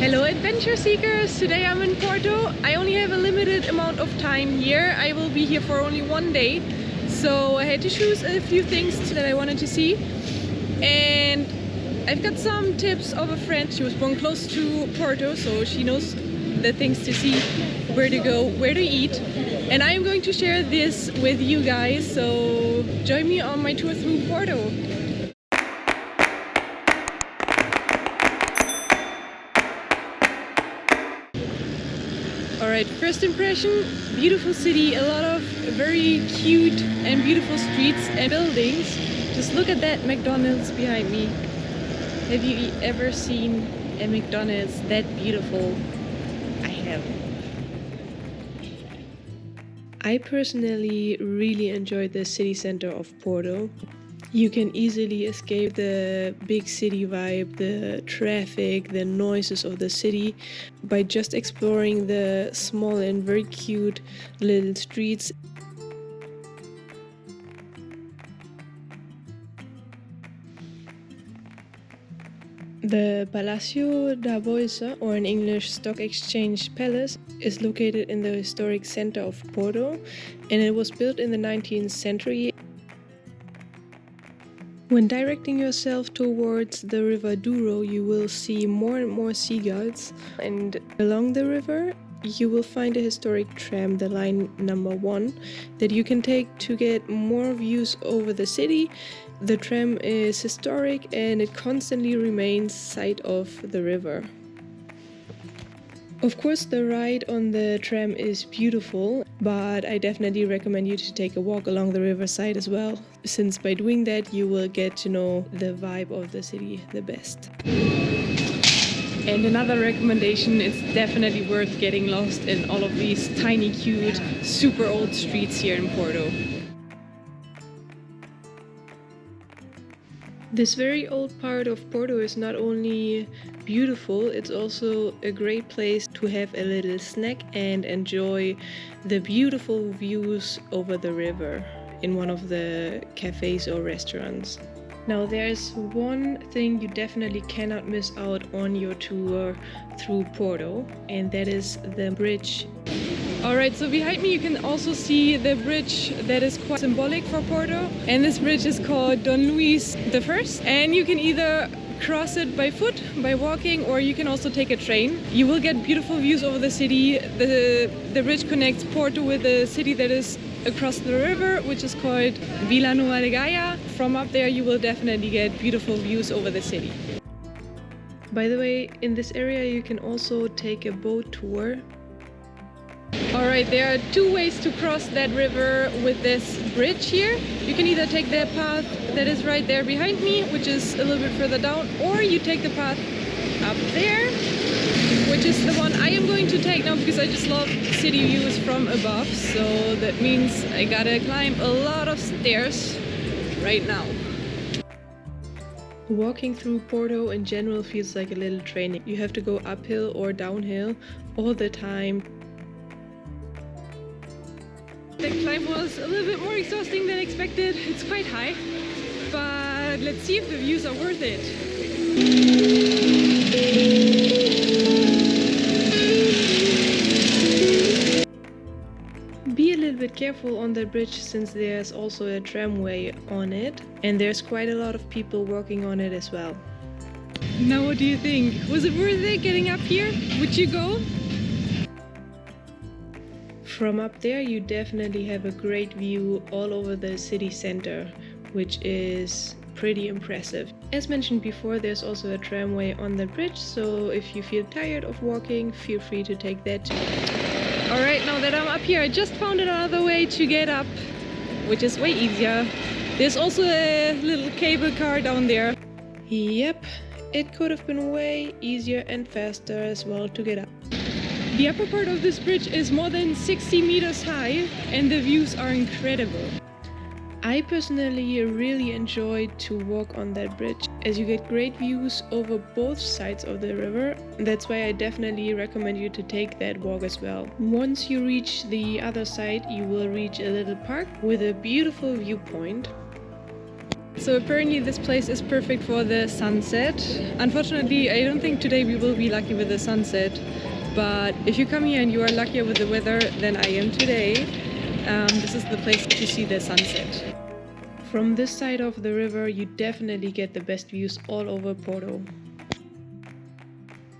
Hello adventure seekers! Today I'm in Porto. I only have a limited amount of time here. I will be here for only one day. So I had to choose a few things that I wanted to see. And I've got some tips of a friend. She was born close to Porto, so she knows the things to see, where to go, where to eat. And I am going to share this with you guys, so join me on my tour through Porto. Alright, first impression, beautiful city, a lot of very cute and beautiful streets and buildings. Just look at that McDonald's behind me. Have you ever seen a McDonald's that beautiful? I have. I personally really enjoyed the city center of Porto. You can easily escape the big city vibe, the traffic, the noises of the city by just exploring the small and very cute little streets. The Palacio da Bolsa, or in English Stock Exchange Palace, is located in the historic center of Porto, and it was built in the 19th century. When directing yourself towards the river Douro, you will see more and more seagulls, and along the river you will find a historic tram, the line number 1, that you can take to get more views over the city. The tram is historic and it constantly remains side of the river. Of course, the ride on the tram is beautiful, but I definitely recommend you to take a walk along the riverside as well, since by doing that you will get to know the vibe of the city the best. And another recommendation, it's definitely worth getting lost in all of these tiny, cute, super old streets here in Porto. This very old part of Porto is not only beautiful, it's also a great place to have a little snack and enjoy the beautiful views over the river in one of the cafes or restaurants. Now there's one thing you definitely cannot miss out on your tour through Porto, and that is the bridge. Alright, so behind me you can also see the bridge that is quite symbolic for Porto, and this bridge is called Don Luis I, and you can either cross it by foot, by walking, or you can also take a train. You will get beautiful views over the city. The bridge connects Porto with the city that is across the river, which is called Vila Nova de Gaia. From up there you will definitely get beautiful views over the city. By the way, in this area you can also take a boat tour. Alright, there are two ways to cross that river with this bridge here. You can either take the path that is right there behind me, which is a little bit further down, or you take the path up there, which is the one I am going to take now because I just love city views from above. So that means I gotta climb a lot of stairs right now. Walking through Porto in general feels like a little training. You have to go uphill or downhill all the time. The climb was a little bit more exhausting than expected. It's quite high, but let's see if the views are worth it. Be a little bit careful on the bridge since there's also a tramway on it, and there's quite a lot of people working on it as well. Now what do you think? Was it worth it getting up here? Would you go? From up there you definitely have a great view all over the city center, which is pretty impressive. As mentioned before, there's also a tramway on the bridge, so if you feel tired of walking, feel free to take that too. Alright, now that I'm up here, I just found another way to get up, which is way easier. There's also a little cable car down there. Yep, it could have been way easier and faster as well to get up. The upper part of this bridge is more than 60 meters high and the views are incredible. I personally really enjoyed to walk on that bridge as you get great views over both sides of the river. That's why I definitely recommend you to take that walk as well. Once you reach the other side, you will reach a little park with a beautiful viewpoint. So apparently this place is perfect for the sunset. Unfortunately, I don't think today we will be lucky with the sunset, but if you come here and you are luckier with the weather than I am today, this is the place to see the sunset. From this side of the river, you definitely get the best views all over Porto.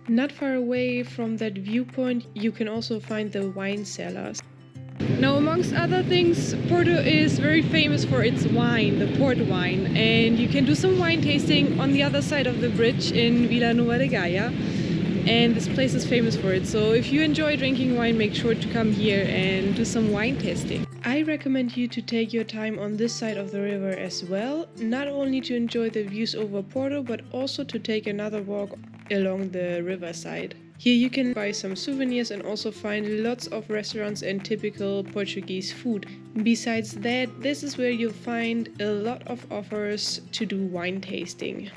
Not far away from that viewpoint, you can also find the wine cellars. Now, amongst other things, Porto is very famous for its wine, the Porto Wine, and you can do some wine tasting on the other side of the bridge in Vila Nova de Gaia, and this place is famous for it. So if you enjoy drinking wine, make sure to come here and do some wine tasting. I recommend you to take your time on this side of the river as well, not only to enjoy the views over Porto, but also to take another walk along the riverside. Here you can buy some souvenirs and also find lots of restaurants and typical Portuguese food. Besides that, this is where you'll find a lot of offers to do wine tasting.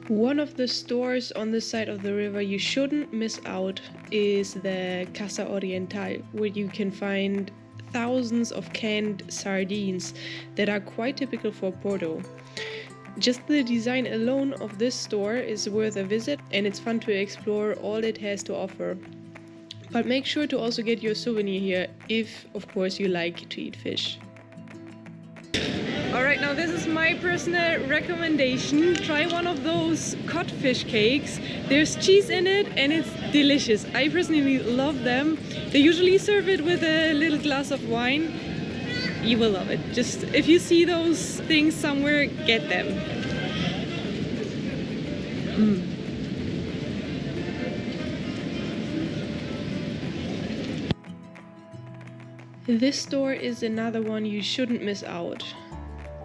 One of the stores on this side of the river you shouldn't miss out is the Casa Orienta, where you can find thousands of canned sardines that are quite typical for Porto. Just the design alone of this store is worth a visit, and it's fun to explore all it has to offer. But make sure to also get your souvenir here if, of course, you like to eat fish. Alright, now this is my personal recommendation. Try one of those codfish cakes. There's cheese in it and it's delicious. I personally love them. They usually serve it with a little glass of wine. You will love it. Just if you see those things somewhere, get them. This store is another one you shouldn't miss out.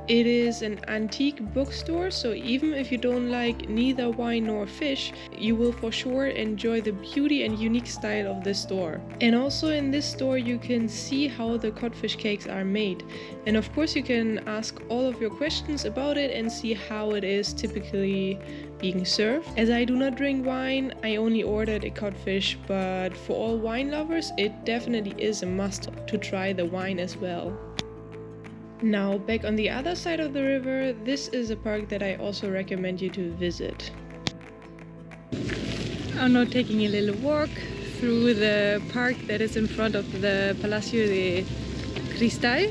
It is an antique bookstore, so even if you don't like neither wine nor fish, you will for sure enjoy the beauty and unique style of this store. And also in this store you can see how the codfish cakes are made. And of course you can ask all of your questions about it and see how it is typically being served. As I do not drink wine, I only ordered a codfish, but for all wine lovers, it definitely is a must to try the wine as well. Now, back on the other side of the river, this is a park that I also recommend you to visit. I'm now taking a little walk through the park that is in front of the Palacio de Cristal.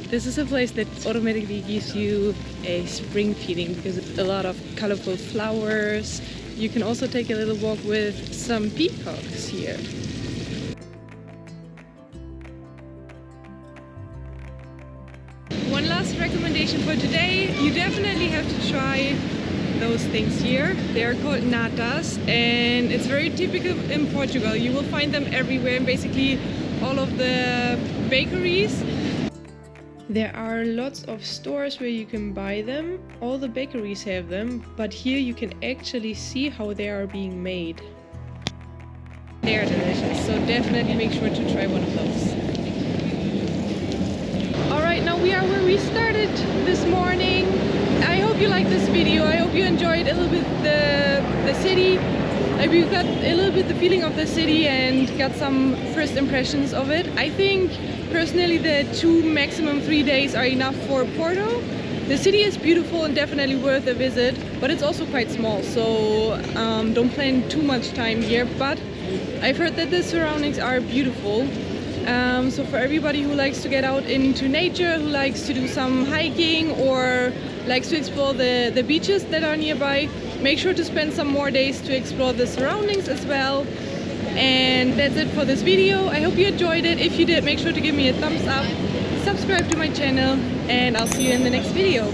This is a place that automatically gives you a spring feeling because it's a lot of colorful flowers. You can also take a little walk with some peacocks here. One last recommendation for today, you definitely have to try those things here. They are called Natas and it's very typical in Portugal. You will find them everywhere in basically all of the bakeries. There are lots of stores where you can buy them. All the bakeries have them, but here you can actually see how they are being made. They are delicious, so definitely make sure to try one of those. Alright, now we are where we started this morning. I hope you liked this video. I hope you enjoyed a little bit the city. I hope you got a little bit the feeling of the city and got some first impressions of it. I think personally the 2 maximum 3 days are enough for Porto. The city is beautiful and definitely worth a visit, but it's also quite small, so don't plan too much time here. But I've heard that the surroundings are beautiful. So for everybody who likes to get out into nature, who likes to do some hiking or likes to explore the beaches that are nearby, make sure to spend some more days to explore the surroundings as well. And that's it for this video. I hope you enjoyed it. If you did, make sure to give me a thumbs up, subscribe to my channel, and I'll see you in the next video.